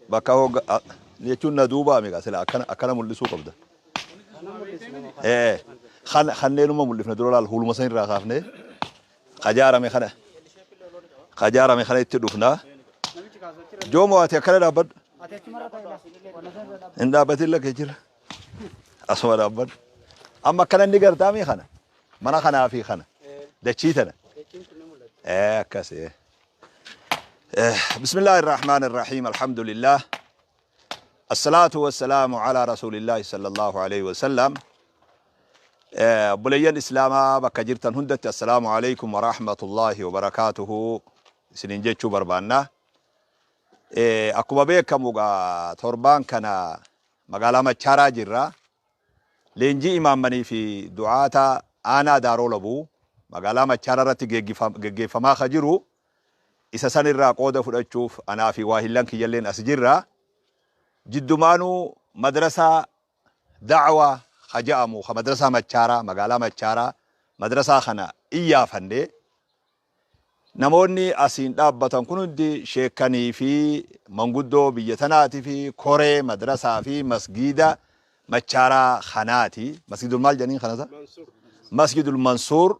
bakka jechuun na duubaa miidha sila akkana mul'isuu qabda. Kanneenuma mul'ifne dura laal huluma san irraa kaafne qajaarame kana itti dhufna. Joomo ati akkana dhaabbadhu. Hin dhaabbatin lakkee jira. Asuma dhaabbadhu. Amma akkana inni gartaami kana. Mana kanaa fi kana. Dachii tana. Akkasii. بسم الله الرحمن الرحيم الحمد لله الصلاة والسلام على رسول الله صلى الله عليه وسلم بلي الإسلام بكجرتن هندت السلام عليكم ورحمة الله وبركاته سننجتشو بربانا أكما بيكا مغا تربان كان مغالا مچارا جرا لنجي إمام مني في دعاتا آنا دارو لبو مغالا مچارا رتي جيجي فما خجرو isa san irraa qooda fudhachuuf anaa fi waahillan kiyyalleen as jirra. Jiddumaanuu madrasaa da'waa haja'amu madrasaa Machaaraa magaalaa Machaaraa madrasaa kana iyyaafanne namoonni asiin dhaabbatan kun hundi sheekanii fi manguddoo biyya tanaatii fi koree madrasaa fi masgiida Machaaraa kanaati. Masgidul maal jedhanii kanasa? Masgidul Mansuur.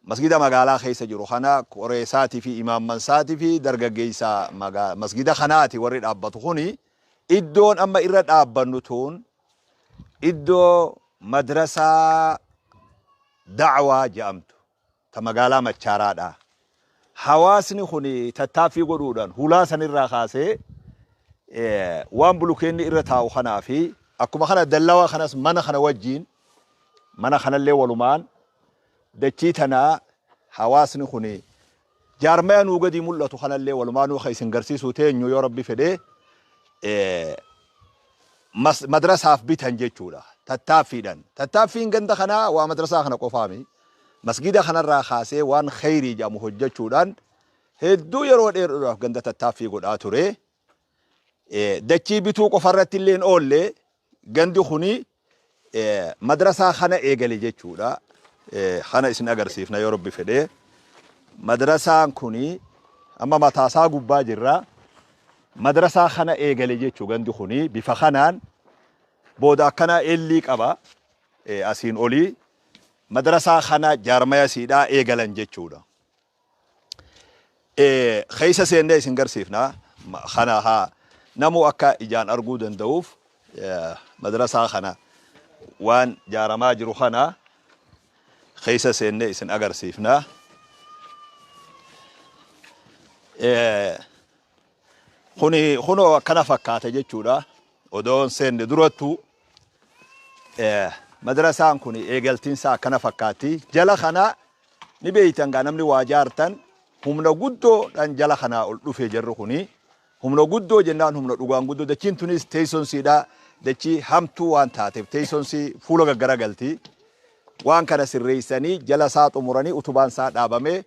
مسجد مقالة خيسة جرو خنا كوريساتي في إمام منساتي في درجة جيسة مسجد خناتي ورد أبطخوني إدون أما إرد أبنوتون إدو مدرسة دعوة جامتو تمقالة مچارادا حواسني خوني تتافي قرودان هلاسن الرخاسي وان بلوكين إرتاو خنا في أكو مخنا دلوا خناس من خنا وجين من خنا اللي ولمان دچيتنا حواسني خوني جارمان وقدي ملتو خنا اللي ولمانو خيسن غرسيسو تينيو يا ربي فدي مدرسة في بيتن جيتشولا تتافين غند خنا ومدرسة خنا قفامي مسجد خنا الراخاسي وان خيري جامو حجتشولان هدو يرو دير غند تتافي قد آتوري دچي بيتو قفرت اللين أولي غندو خوني مدرسة خنا إيغالي جيتشولا خنا اسن أغرسيفنا يا ربي فدي مدرسة كوني أما ما تاسا قبا جرا مدرسة خنا إيغالي جيتشو غندو خوني بفخنان بودا كنا إليك أبا أسين أولي مدرسة خنا جارميا سيدا إيغالان جيتشو دا خيسة سيندي اسن أغرسيفنا خنا ها نمو أكا إجان أرغودن دوف مدرسة خنا وان جارما جرو خنا خيسة سيندي اسن أغرسيفنا خونو كنا فكاتا جيتشودا ودون سيندي دروتو مدرسة كوني إيجلتين سا كنا فكاتي جلا خنا نبيتان غانمني واجارتان هم نقودو دان جلا خنا أولوفي جرو خوني هم نقودو جنان هم نقوان قودو دچين تونيس تيسون سيدا دچي همتو وان تاتيب تيسون سي فولو غرغلتي وان كان سريساني جلسات أموراني أتوبان سات آبامي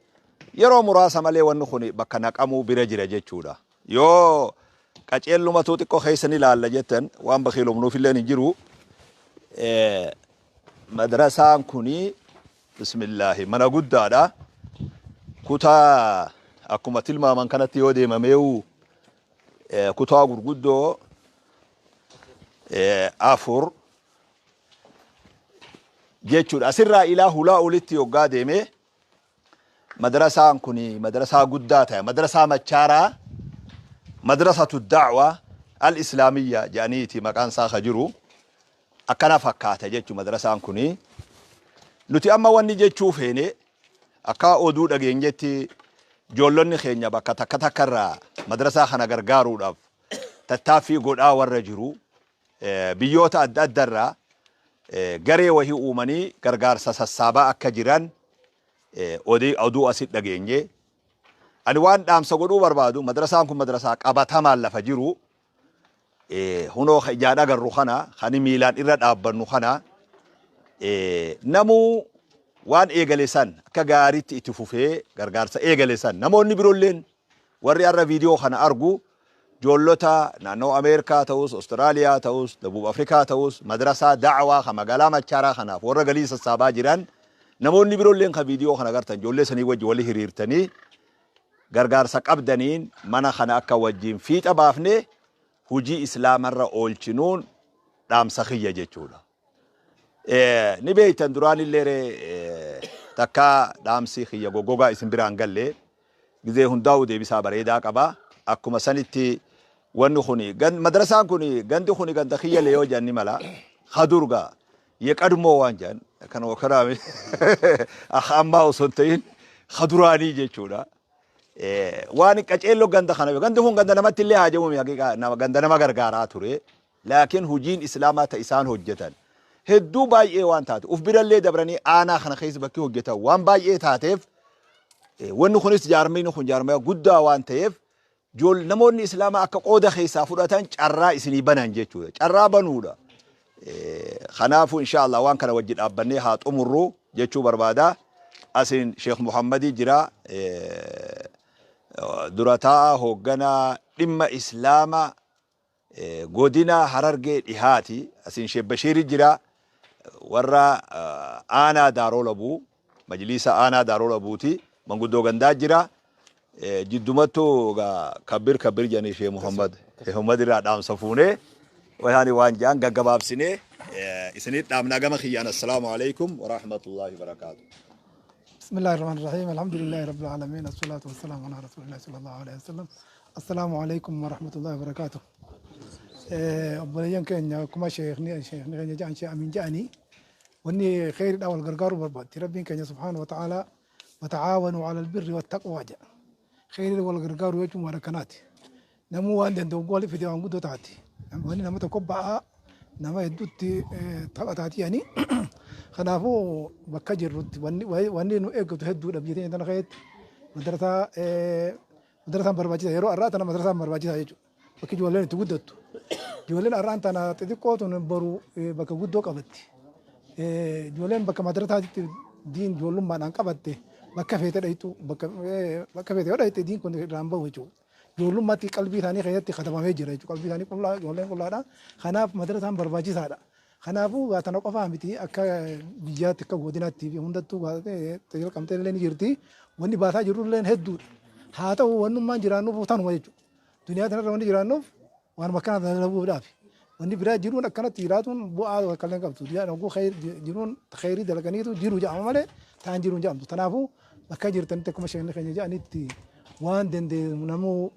يرو مراسة مالي ونخوني بكناك أمو برجر جيتشودا يو كاچيل لما توتيكو خيساني لالله جتن وان بخيلو منو في اللي نجيرو مدرسة كوني بسم الله منا قدادا كتا أكما تلما من كانت يودي مميو كتا قدو أفر جيتشود أسرع إلى هلا أولتي وقادمه مدرسة كوني مدرسة قداتا مدرسة مچارا مدرسة الدعوة الإسلامية جانيتي مكان ساخجرو أكنا فكاتا جيتشو مدرسة كوني نتي أما واني جيتشو فيني أكا أودود أجين جيتي جولوني خينيا بكا تكرا مدرسة خنا غرغارو داف تتافي قد آور جرو بيوتا الدرا غري وهي أوماني غرغار ساسابا أكا جيران أودي أودو أسيد أجين جي أنوان دام سقودو بربادو مدرسة كون مدرسة أباتا مال لفجرو هنو جادا غرو خنا خاني ميلان إرد أبنو خنا نمو وان إيغاليسان كغاريت إتفوفي غرغارسا إيغاليسان نمو نبرولين وري أرى فيديو خنا أرغو جولوتا نانو أمريكا تاوس أستراليا تاوس دبوب أفريقيا تاوس مدرسة دعوة خمقالا مچارا خنا فورا غليس السابا جيران نمو نبرولين خا فيديو خنا غرطان جولي سني وجه ولي هريرتني gargaarsa qabdaniin mana kana akka wajjin fiixa baafne hujii islaamarra oolchinuun dhaamsa kiyya jechuudha. Ni beektan duraan illee takka dhaamsi kiyya goggogaa isin biraan galle gizee hundaa'u deebisaa bareedaa qaba. Akkuma sanitti wanni kuni madrasaan kuni gandi kuni ganda kiyya lee yoo janni mala khadurga yeqadmoo waan jan kan wakaraame amma osoo ta'in khaduraanii jechuudha. Waan qaceello ganda kana gandi kun ganda namatti illee haajamu haqiqa ganda nama gargaaraa ture. Laakiin hujiin islaamaa ta isaan hojjetan hedduu baay'ee waan taate uf birallee dabranii aanaa kana keessa bakki hojjetan waan baay'ee taateef wanni kunis jaarmiin kun jaarmaya guddaa waan ta'eef namoonni islaamaa akka qooda keessaa fudhatan carraa isinii banan jechuudha. Carraa banuudha. Kanaafuu inshallah waan kana wajji dhaabbannee haa xumurru jechuu barbaada. Asin Sheekh Muhammadi jira durataa hoogganaa dhimma islaamaa godina Harargee dhihaati. Asin Sheekh Bashiiri jira warra aanaa Daaroo Labuu majlisa aanaa Daaroo Labuuti manguddoo gandaa jira. Jiddumattu kabir jani Sheekh Muhammad irraa dhaamsa fuune wayani waan jaan gaggabaabsine isinii dhaamna gama kiyyaan assalamu alaykum wa rahmatullahi wa barakatuh. بسم الله الرحمن الرحيم الحمد لله رب العالمين الصلاة والسلام على رسول الله صلى الله عليه وسلم السلام عليكم ورحمة الله وبركاته. أبويا كان كما شيخني جان شيخ أمين جاني وإني خير الأول قرقار وبرباد ربي كان سبحانه وتعالى وتعاونوا على البر والتقوى جاء خير الأول قرقار ويجم وركنات نمو عند دوغولي في ديوان قدو تاتي وإني نمو تكبعها نما يدوتي تاتي يعني خنافو بكجر واني نو ايغو تهدو دبيتين تن خيت مدرسه برباجي يرو ارات انا مدرسه برباجي هايجو بكي جولين تغدت جولين ارانت انا تديكوتو نبرو بك غدو قبتي جولين بك مدرسه دين جولم ما نقبتي بك فيت دايتو بك فيت دايت دين كون رامبو وجو جولم ما تي قلبي ثاني خيتي خدمه هيجري قلبي ثاني كلها جولين كلها خناف مدرسه برباجي سادا خنافو غاتنا قفا متي اكا بيات اكا غوديناتي هوندتو غاتي تيل كمتل لين جيرتي وني باتا جيرو لين هدو هاتو ونو ما جيرانو فوتان ويجو دنيا تنا وني جيرانو وان مكان لبو دافي وني برا جيرو نكنا تيراتون بو ا كلن كبتو ديا نغو خير جيرون خيري دلغنيتو جيرو جا عمله تان جيرو جام تنافو بكا جيرتن تكما شين خني جا انتي وان دند نمو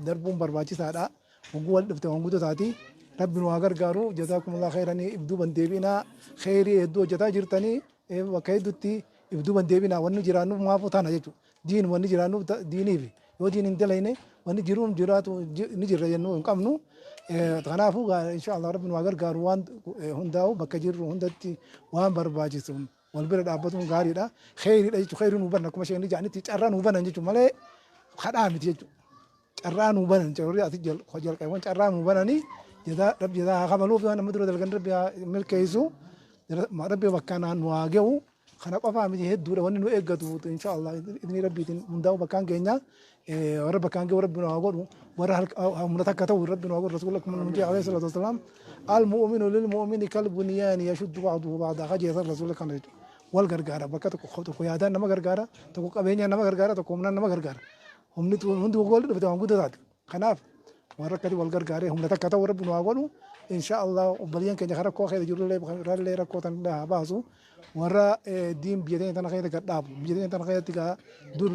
دربون برباجي سادا وغول دفت وانغودو تاتي ربنا واغر غارو جزاكم الله خيرا ابدو بنديبنا خيري ادو جتا جرتني وكيدتي ابدو بنديبنا ون جيرانو ما فوتانا يجو دين ون جيرانو ديني في يو دين انتليني ون جيرون جيراتو نجر ينو قمنو تنافو ان شاء الله ربنا واغر غارو وان هنداو بكجير هندتي وان برباجيسون والبرد ابتون غاري دا خيري دا خير نوبن كما شيء نجاني تيران نوبن نجو مالي خدامي تيجو تيران نوبن جوري اتجل خجل كاي وان تيران نوبنني جزا رب جزا خملوا في أنا مدرو دلقن ربي ملك يسوع ربي وكان نواجهه خنا قفا مجي هدو وني نو ايغتو ان شاء الله إذن ربي من داو بكان جينا ورب كان جو ربنا واغور ورا منتكتو ربنا واغور رسول الله من عليه الصلاه والسلام المؤمن للمؤمن كالبنيان يشد بعضه بعضا خجي رسول الله كان والغرغاره بكتو خطو يادا نما غرغاره تو قبينيا نما غرغاره تو كومنا نما غرغاره هم نتو هندو غول بتاع غدات خناف وركدي والغرغاري هم نتكتو ربنا واغورو ان شاء الله وبليان كان خرا كو خير جورو لي ركو تن دا باسو ورا دين بيدين تن خير غداب بيدين تن خير تيغا دور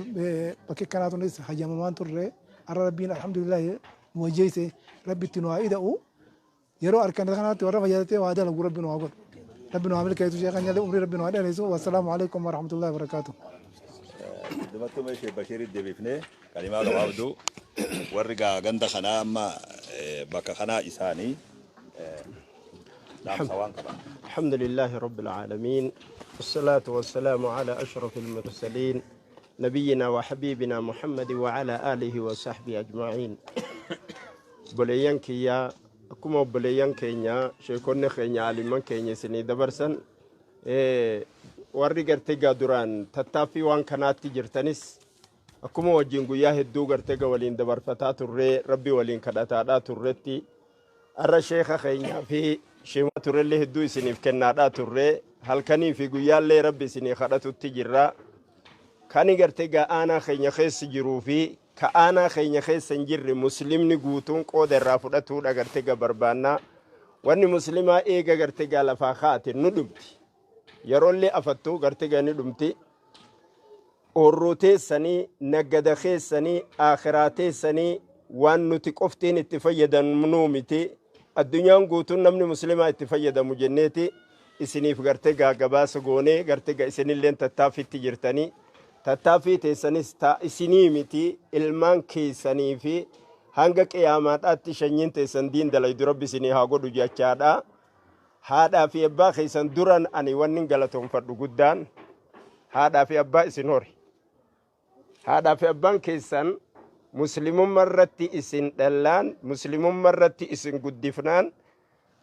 بكي كاناتو نس حجام مان تور ربنا الحمد لله وجيسه ربي تنو ايدو يرو اركان كانات ورا فجاتي وادا لو ربنا واغور ربنا عامل كيتو شيخ ان عمري ربنا وادا ريسو والسلام عليكم ورحمه الله وبركاته دمتو ماشي بشير الدبيفني كلمات عبدو ورقا غند خنا اما بك خنا اساني الحمد لله رب العالمين والصلاة والسلام على أشرف المرسلين نبينا وحبيبنا محمد وعلى آله وصحبه أجمعين بليان كيا أكما بليان كينيا شيكون خينيا علمان كينيا سني دبرسن ورقر تيغا دوران تتافي وان كانت تجرتنس أكما وجنغو ياهد دوغر تيغا ولين دبر فتات الري ربي ولين كداتادات الرتي أرى شيخ خينيا في شيما ترلي هدو سنيف كنادات الري هل كني في قيال لي ربي سني خدتو التجرى kani gartee gaa aanaa keenya keessa jiruu fi ka aanaa keenya keessa hin jirre muslimni guutuun qooda irraa fudhatuudha gartee gaa barbaannaa. Wanni muslimaa eega gartee gaa lafaa kaate nu dhumti. Yeroollee afattuu gartee gaa ni dhumti. Oorruu teessanii, naggada keessanii, akhiraa teessanii waan nuti qoftiin itti fayyadamnu miti. Addunyaan guutuun namni muslimaa itti fayyadamu jenneeti isiniif gartee gaa gabaasa goonee gartee gaa isinillee tattaaffiitti jirtanii. Tattaaffii teessanis isinii miti ilmaan keessanii fi hanga qiyaamaadhaatti shanyiin teessan diin dalaydu rabbi isinii haa godhu jechaadha. Haadhaa fi abbaa keessan duran ani wanni galatoonfadhu guddaan haadhaa fi abbaa isin hori. Haadhaa fi abbaan keessan muslimummaa irratti isin dhallaan, muslimummaa irratti isin guddifnaan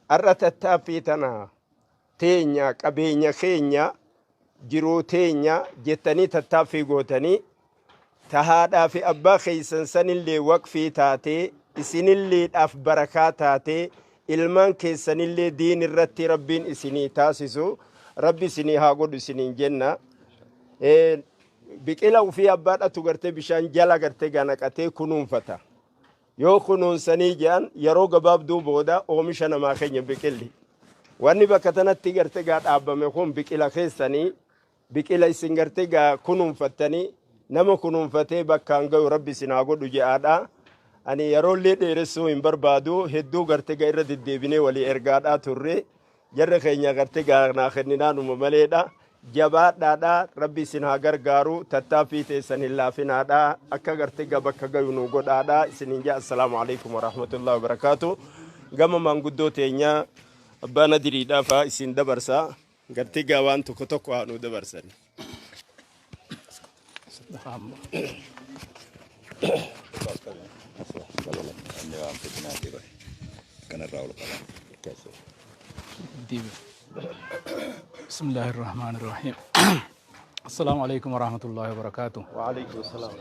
arra tattaaffii tana teenya qabeenya keenya jiruu teenya jettanii tattaaffii gootanii ta haadhaa fi abbaa keessan sanillee waqfii taatee isinilleedhaaf barakaa taatee ilmaan keessanillee diin irratti rabbiin isinii taasisu rabbi isinii haa godhu isiniin jenna. Biqila ufii abbaadhatu gartee bishaan jala gartee ganaqatee kunuunfata. Yoo kunuunsanii jedhan yeroo gabaabduu booda oomisha namaa keenya biqilli. Wanni bakka tanatti gartee gaa dhaabbame kun biqila keessanii biqila isin gartee gaa kunuunfattanii nama kunuunfatee bakkaan gahu rabbi isin haa godhu jedhaadha. Ani yeroollee dheeressuu hin barbaadu hedduu gartee gaa irra deddeebinee walii ergaadhaa turre jarri keenya gartee gaa naa kenninaanuma maleedha. Jabaadhaadha rabbi isin haa gargaaru tattaaffii teessan hin laafinaadha akka gartee gaa bakka gahu nu godhaadha isiniin jaa assalaamu alaikum warahmatullahi wabarakaatu. Gama maanguddoo teenya abbaan adiriidhaafaa isin dabarsaa gartee gaa waan tokko tokko haa nu dabarsani. بسم الله الرحمن الرحيم السلام عليكم ورحمة الله وبركاته. وعليكم السلام.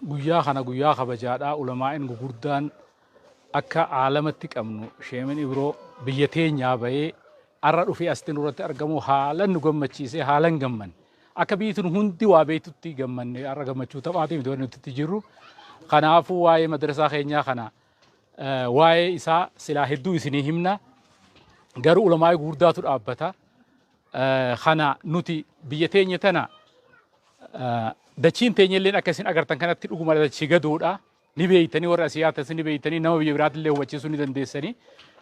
guyyaa kana guyyaa kabajaadhaa ulamaa'in gurguddaan akka caalamatti qabnu sheemin ibroo biyya teenyaa bahee arra dhufee astiin irratti argamu haalan nu gammachiisee haalan gamman akka biyyattiin hundi waa beektutti gammanne arra gammachuu taphaatiif iddoo nuti jirru. Kanaafuu waa'ee madrasaa keenyaa kana waa'ee isaa silaa hedduu isinii himna. Garuu ulamaa'ii gurguddaatu dhaabbata. Kana nuti biyya teenya tana dachiin teenyalleen akka isin agartan kanatti dhuguma dachii gaduudha. Ni beeytanii warra asiyaatas ni beeytanii nama biyya biraatillee hubachiisuu ni dandeessanii.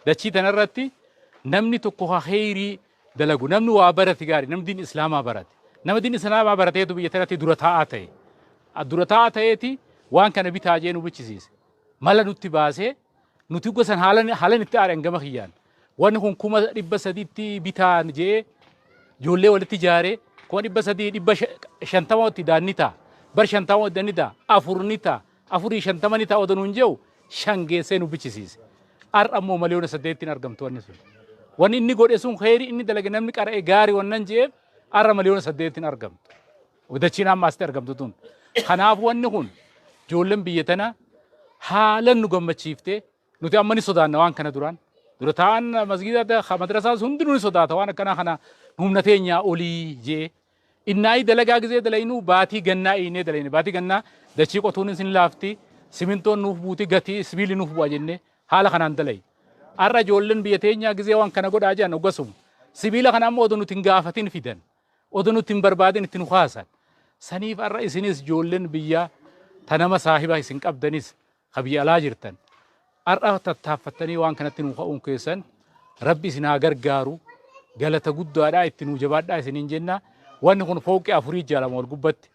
Dachii tanarratti namni tokko khayrii dalagu namni waa barate gaarii namni diin islaamaa barate. Nama diin islaamaa barateetu biyya tanatti dura taa'aa ta'e. Dura taa'aa ta'eeti waan kana bitaa jee nu bichisiise. Mala nutti baasee nuti gosan haalan itti aadaan gama kiyyaan. Wanni kun 300 bitaan jee ijoollee walitti ijaaree 350 daanni ta'a. Bar 50 daanni ta'a. 4 ni ta'a odanuun jehu shangeessee nu bichisiise. Har'a ammoo miliyoona 8 argamtu wanni sun. Wanni inni godhe sun khayrii inni dalage namni qara'ee gaarii wannan jeef har'a miliyoona 8 argamtu. Dachiin amma asitti argamtu tun. Kanaaf wanni kun ijoolleen biyya tana haalan nu gammachiifte nuti amma ni sodaanna waan kana duraan. Dura ta'an masgiida madrasaas hundinuu ni sodaata waan akkana kana humna teenyaa olii jee. Innaayi dalagaa gizee dalaynu baatii gannaa iinee dalayne baatii gannaa dachii qotuun isin laafti simintoon nuuf buuti gatii sibiili nuuf bu'a jenne haala kanaan dalay. Har'a ijoolleen biyya teenyaa gizee waan kana godhaa jiran oggasumu. Sibiila kana ammoo odoo nuti hin gaafatin fidan. Odoo nuti hin barbaadin itti nu kaasan. Saniif har'a isinis ijoolleen biyya tanama saahiba isin qabdanis ka biyya alaa jirtan. Har'a tattaaffattanii waan kanatti nu ka'uun keessan rabbi isin haa gargaaru galata guddaadhaa itti nu jabaadhaa isiniin jenna. Wanni kun fooqii 4 jaalama wal gubbatti.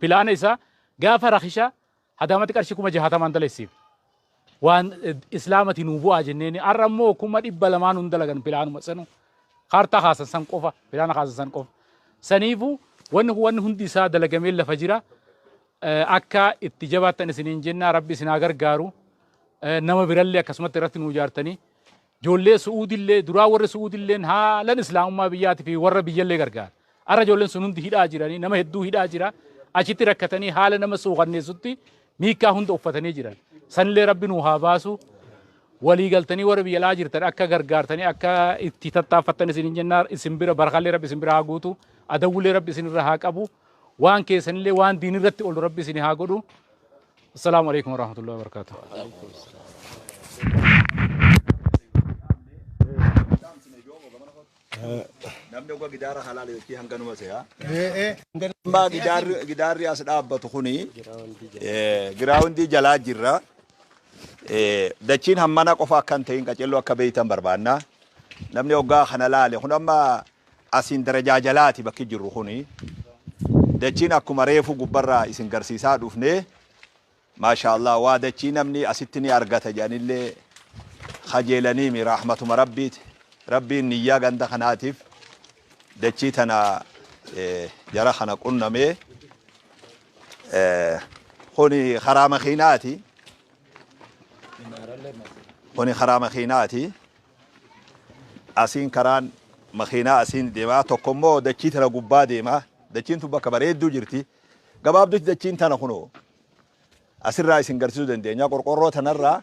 Pilaana isaa gaafa rakisha hadamatti qarshii 60 dalessiif. Waan islaamati nu bu'aa jenneeni har'a immoo 200 nun dalagan pilaanuma sanu. Kaartaa haasan san qofa pilaana haasan san qofa. Saniifu wanni hundi isaa dalagamee lafa jira. Akka itti jabaattan isiniin jenna rabbi isin haa gargaaru. Nama birallee akkasumatti irratti nu ijaartanii ijoollee Su'uudillee duraa warri Su'uudilleen haalan islaamummaa biyyaatii fi warra biyyallee gargaara. Har'a ijoolleen sun hundi hidhaa jiranii nama hedduu hidhaa jira. Achitti rakkatanii haala nama suuqanneessutti miikaa hunda uffatanii jiran. Sanillee rabbi nu haa baasu. Walii galtanii warra biyya alaa jirtan akka gargaartanii akka itti tattaaffattan isiniin jennaa isin bira barkallee rabbi isin bira haa guutu. Adawullee rabbi isin irra haa qabu. waan keessanillee waan diin irratti ol rabbi isin haa godhu. Assalaamu alaykum warahmatullahi wabarakatuh. namni oga gidaara halaal yookiin hanganuma se'a. Amma gidaarri as dhaabbatu kuni giraawundii jalaa jirra. Dachiin hammana qofa akkan ta'in qacello akka beeytan barbaanna. Namni ogaa kana laale kun amma asiin darajaa jalaati bakki jirru kuni. Dachiin akkuma reefu gubbarraa isin garsiisaa dhufne. Maashaallah waa dachii namni asitti ni argata jedhanillee khajeelanii rahmatuma rabbiiti. Rabbiin niyyaa ganda kanaatiif dachii tana jara kana qunnamee kuni karaa makiinaati. Kuni karaa makiinaati. Asiin karaan makiinaa asiin deemaa tokkommoo dachii tana gubbaa deemaa. Dachiin tun bakka bareedduu jirti. Gabaabduutti dachiin tana kunoo asirraa isin garsiisuu dandeenya qorqorroo tanarraa.